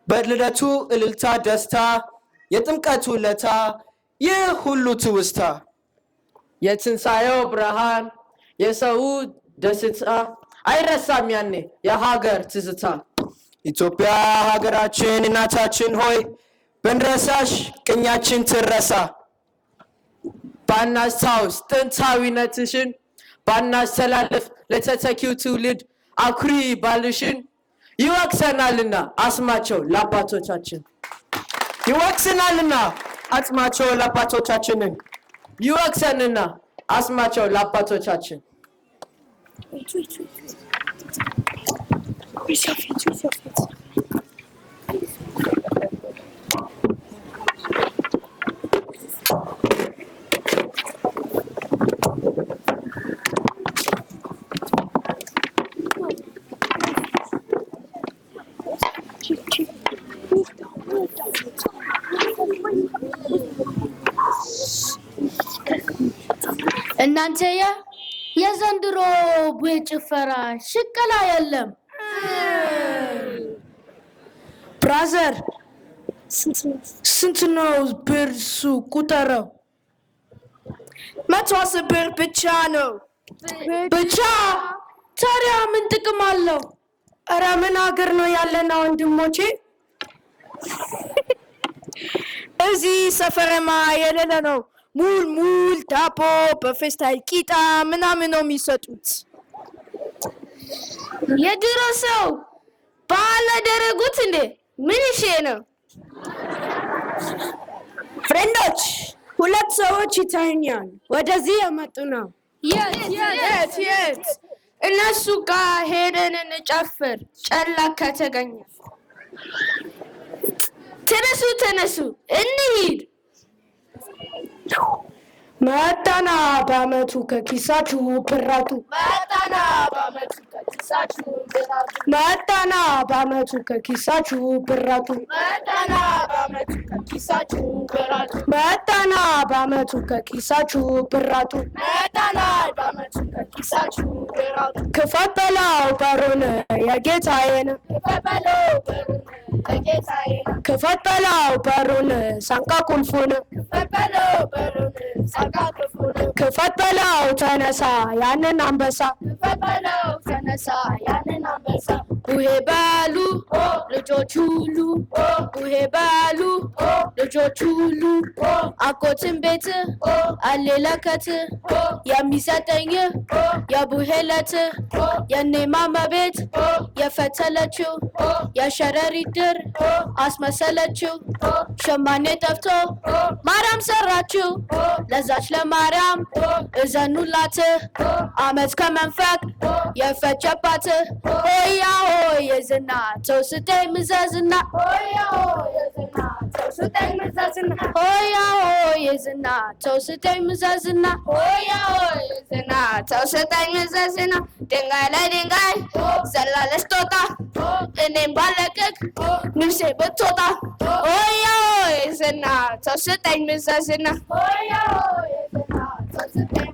በልደቱ እልልታ ደስታ የጥምቀቱ ለታ ይህ ሁሉ ትውስታ የትንሣኤው ብርሃን የሰው ደስታ አይረሳም ያኔ የሀገር ትዝታ ኢትዮጵያ ሀገራችን እናታችን ሆይ ብንረሳሽ ቅኛችን ትረሳ ባናስታውስ ጥንታዊነትሽን ባናስተላልፍ ለተተኪው ትውልድ አኩሪ ባልሽን ይወቅሰናልና አስማቸው ለአባቶቻችን ይወቅሰናልና አስማቸው ለአባቶቻችንን ይወቅሰንና አስማቸው ለአባቶቻችን እናንተ የዘንድሮ በጭፈራ ሽቀላ የለም ብራዘር ስንት ነው ብርሱ ቁጠረው 110 ብር ብቻ ነው ብቻ ታዲያ ምን ጥቅም አለው ኧረ ምን ሀገር ነው ያለና ወንድሞቼ እዚህ ሰፈረማ የሌለ ነው ሙል ዳቦ በፌስታል ቂጣ ምናምን ነው የሚሰጡት የድሮ ሰው ባለ ደረጉት እንዴ ምን ይሄ ነው ፍሬንዶች ሁለት ሰዎች ይታዩኛል ወደዚህ የመጡ ነው የት እነሱ ጋር ሄደን እንጨፍር ጨላ ከተገኘ ተነሱ እንሂድ መጣና በአመቱ ከኪሳችሁ ብራቱ መጣና በአመቱ ከኪሳችሁ ብራቱ መጣና በአመቱ ከኪሳችሁ ብራቱ ክፈት በላው በሩን የጌታዬን ክፈት በላው በሩን ሳንቃ ቁልፉን ክፈት በላው ተነሳ ያንን አንበሳ ቡሄ በሉ ልጆች ሁሉ ቡሄ በሉ ልጆች ሁሉ አጎትን ቤት አሌ ለከት የሚሰጠኝ የቡሄ ለት የኔ ማማ ቤት የፈተለችው የሸረሪት ድር አስመሰለችው ሸማኔ ጠፍቶ ማርያም ሰራችው ለዛች ለማርያም እዘኑላት አመት ከመንፈቅ የፈጨባት ሆያ ሆይ የዝና ተው ስጠኝ ምዘዝና ሆያ ሆይ የዝና ተው ስጠኝ ምዘዝና ድንጋይ ላይ ድንጋይ ዘላለች ጦጣ እኔም ባለቅቅ ንብሴ ብትወጣ ሆያ ሆይ የዝና ተው ስጠኝ ምዘዝና ሆያ ሆይ የዝና ተው ስጠኝ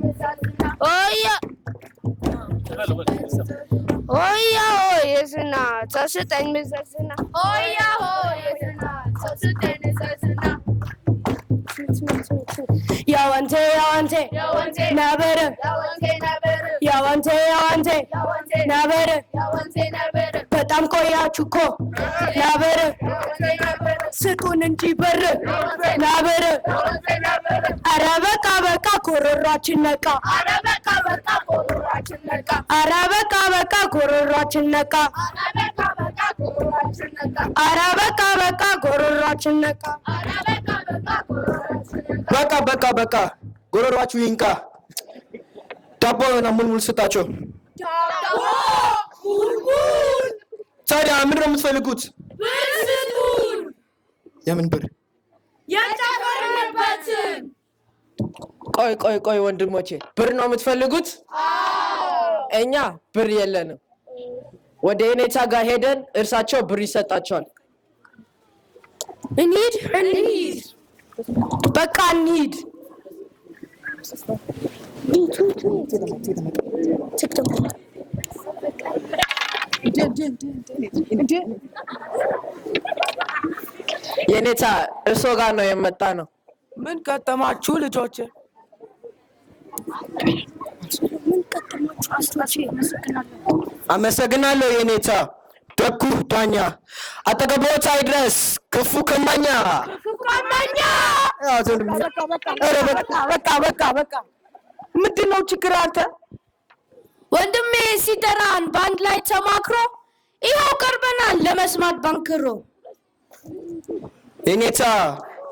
ምዘዝና ያወንቴ ነበር ያወንቴ ነበር በጣም ቆያችሁ እኮ ነበር ስጡን እንጂ በር ነበር ኧረ በቃ ኮረሯችን ነቃ ኧረ በቃ ኮረሯችን ነቃ ኧረ በቃ ኮረሯችን ነቃ በቃ ጎረሯችሁ ይንቃ ዳቦና ሙልሙል ስጣቸው ታዲያ ምንድን ነው የምትፈልጉት የምን ብር የጨፈርንበትን ቆይ ወንድሞቼ ብር ነው የምትፈልጉት እኛ ብር የለንም ወደ የኔታ ጋር ሄደን እርሳቸው ብር ይሰጣቸዋል እንሂድ በቃ እንሂድ የኔታ እርሶ ጋር ነው የመጣ ነው። ምን ገጠማችሁ ልጆች? አመሰግናለሁ የኔታ። ደጉ ዳኛ አጠገቦት አይድረስ ክፉ ቀማኛ። በቃ ምንድን ነው ችግር አንተ? ወንድሜ ሲጠራን በአንድ ላይ ተማክሮ ይኸው ቀርበናል ለመስማት ባንክሮ። የኔታ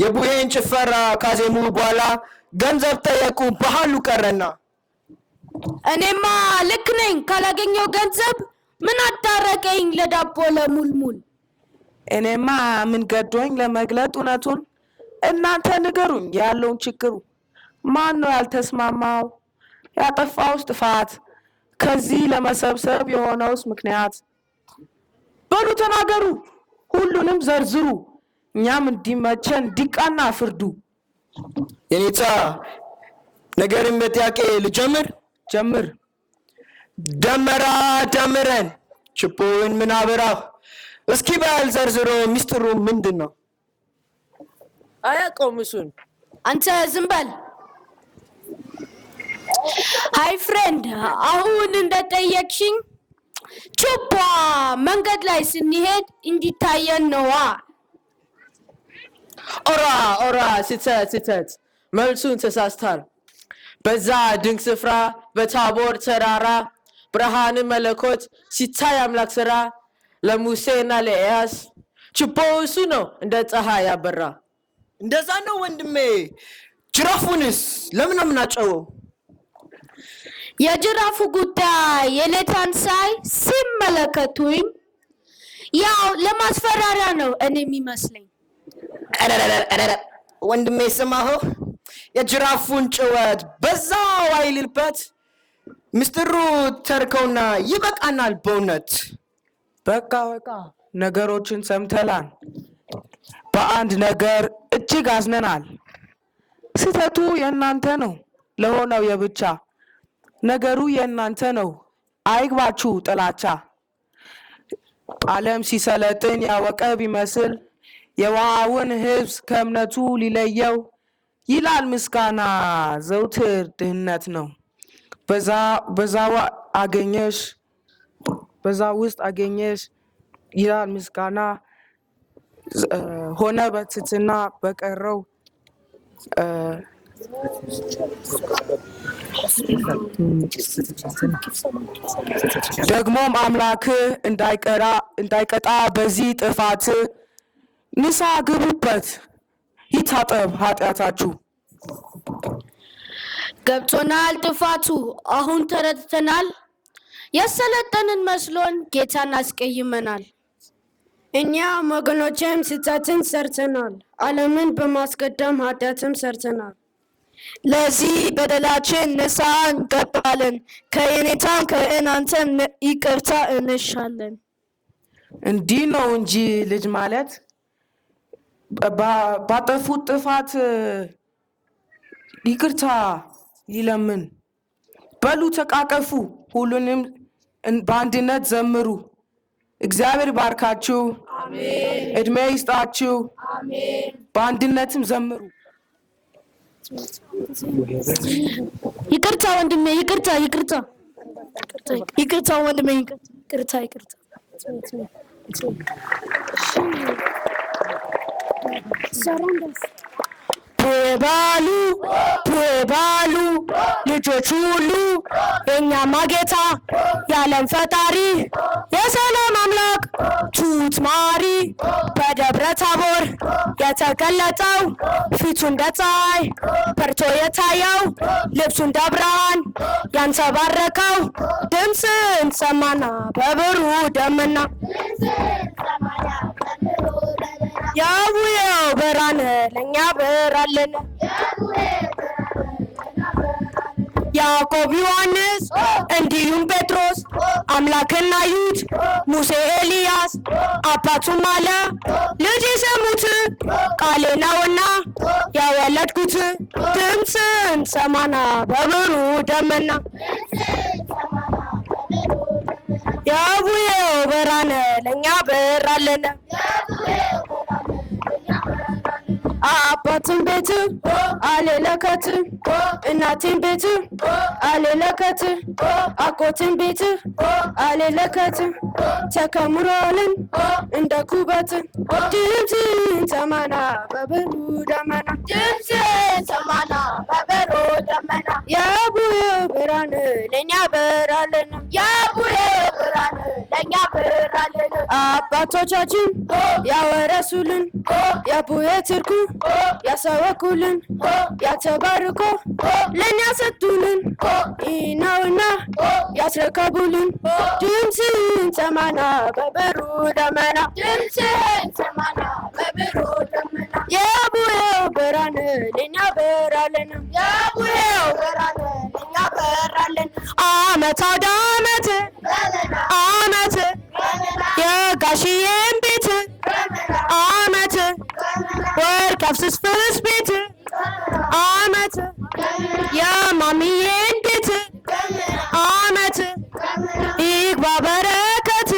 የቡሄን ጭፈራ ካዜሙ በኋላ ገንዘብ ጠየቁ ባህሉ ቀረና። እኔማ ልክ ነኝ ካላገኘው ገንዘብ ምን አዳረቀኝ ለዳቦ ለሙልሙል። እኔማ ምን ገዶኝ ለመግለጥ እውነቱን። እናንተ ንገሩኝ ያለውን ችግሩ። ማን ነው ያልተስማማው? ያጠፋውስ ጥፋት? ከዚህ ለመሰብሰብ የሆነውስ ምክንያት? በሉ ተናገሩ፣ ሁሉንም ዘርዝሩ፣ እኛም እንዲመቸን ዲቃና ፍርዱ። የኔታ ነገርን በጥያቄ ልጀምር። ጀምር። ደመራ ደምረን ችቦውን ምን አበራው? እስኪ በል ዘርዝሮ ሚስጥሩ ምንድን ነው? አያውቀውም እሱን። አንተ ዝም በል። ሃይ ፍሬንድ፣ አሁን እንደጠየቅሽኝ ችቦ መንገድ ላይ ስንሄድ እንዲታየን ነዋ። ኦራ ስተት መልሱን ተሳስታል። በዛ ድንቅ ስፍራ በታቦር ተራራ ብርሃን መለኮት ሲታይ አምላክ ስራ ለሙሴና ለኤልያስ ችቦው እሱ ነው እንደ ፀሐይ ያበራ። እንደዛ ነው ወንድሜ። ጅራፉንስ ለምን አምናጨወው? የጅራፉ ጉዳይ የኔታን ሳይ ሲመለከቱኝ ያው ለማስፈራሪያ ነው እኔ የሚመስለኝ። ወንድሜ ስማሆ የጅራፉን ጭወት በዛው አይልበት። ምስጢሩ ተርከውና ይበቃናል በእውነት። በቃ ነገሮችን ሰምተናል። በአንድ ነገር እጅግ አዝነናል። ስህተቱ የእናንተ ነው ለሆነው የብቻ። ነገሩ የእናንተ ነው አይግባችሁ ጥላቻ። ዓለም ሲሰለጥን ያወቀ ቢመስል የዋሃውን ሕዝብ ከእምነቱ ሊለየው ይላል ምስጋና ዘውትር ድህነት ነው። በዛ ውስጥ አገኘሽ ይላል ምስጋና ሆነ በትሕትና በቀረው ደግሞም አምላክ እንዳይቀጣ በዚህ ጥፋት ንስሐ ግቡበት ይታጠብ ኃጢአታችሁ። ገብቶናል ጥፋቱ አሁን ተረድተናል። የሰለጠንን መስሎን ጌታን አስቀይመናል። እኛ ወገኖችም ስህተትን ሰርተናል። ዓለምን በማስቀደም ኃጢአትም ሰርተናል። ለዚህ በደላችን ንስሐ እንገባለን። ከየኔታም ከእናንተም ይቅርታ እንሻለን። እንዲህ ነው እንጂ ልጅ ማለት ባጠፉት ጥፋት ይቅርታ ይለምን። በሉ ተቃቀፉ፣ ሁሉንም በአንድነት ዘምሩ። እግዚአብሔር ባርካችሁ፣ እድሜ ይስጣችሁ፣ በአንድነትም ዘምሩ። ይቅርታ ወንድሜ፣ ይቅርታ ወንድሜ፣ ይቅርታ። ፕሬባሉ ልጆች ሁሉ የእኛማ ጌታ የዓለም ፈጣሪ የሰላም አምላክ ትሑት መሐሪ በደብረ ታቦር የተገለጠው ፊቱ እንደ ፀሐይ በርቶ የታየው ልብሱ እንደ ብርሃን ያንጸባረቀው ድምፅን ሰማና በብሩህ ደመና የአቡዬው ብርሃን ለእኛ በራልን። ያዕቆብ ዮሐንስ እንዲሁም ጴጥሮስ አምላክን አዩት። ሙሴ ኤልያስ አባቱም አለ ልጅ የሰሙት ቃሌ ነውና ያወለድኩት ድምፅን ሰማና በብሩህ ደመና የአቡዬው ብርሃን ለእኛ በራልን። እናትን ቤት አሌለከት እናትን ቤት አሌለከት አጎትን ቤት አሌለከት ተከምሮልን እንደ ኩበት ድምፅን ሰማና በብሩ ደመና ድምፅን ሰማና በብሩ ደመና የቡሄ ብርሃን ለእኛ በራልን የቡሄ ብርሃን ለእኛ በራልን አባቶቻችን ያወረሱልን የቡሄ ትርኩ ያሰወኩልን ያተባርኮ ለእኛ ሰጡልን ነውና ያስረከቡልን ድምፅን ሰማና በብሩ ደመና ድምፅን ሰማና በብሩ ደመና የቡሄው ብርሃን ለእኛ በራልን የቡሄው ብርሃን ለእኛ በራልን አመት አውደ ዓመት የጋሽዬን ቤት አመት ወርቅ አፍስስፍስ ቤት አመት የማሚዬን ቤት አመት ይግባ በረከት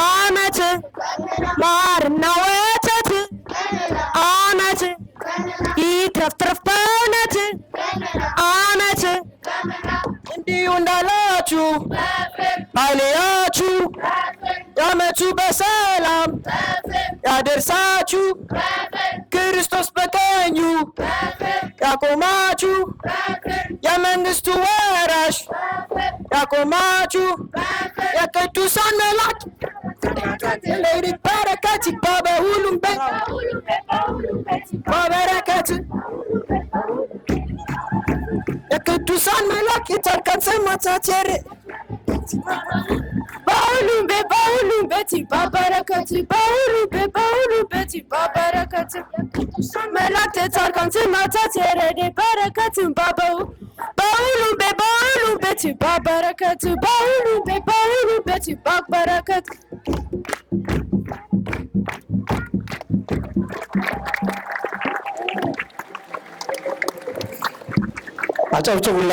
አመት ማርና ወተት አመት ይትረፍትረፍ በእውነት አመት እንዲሁ እንዳላችሁ ኃይሌያችሁ የዓመቱ በሰላም ያደርሳችሁ ክርስቶስ በቀኙ ያቆማችሁ የመንግስቱ ወራሽ ያቆማችሁ የቅዱሳን መላክ ሌሊት በረከት ይግባ በሁሉም ቤት በበረከት የቅዱሳን መላክ የታርካን ሰማታት የር በሁሉም ቤት በበረከት በሁሉም ቤት በበረከት የቅዱሳን መላክ የታርካን ሰማታት የረዴ በረከት ባበው በሁሉም ቤት በበረከት በሁሉም ቤት በበረከት አጨብጭቡላ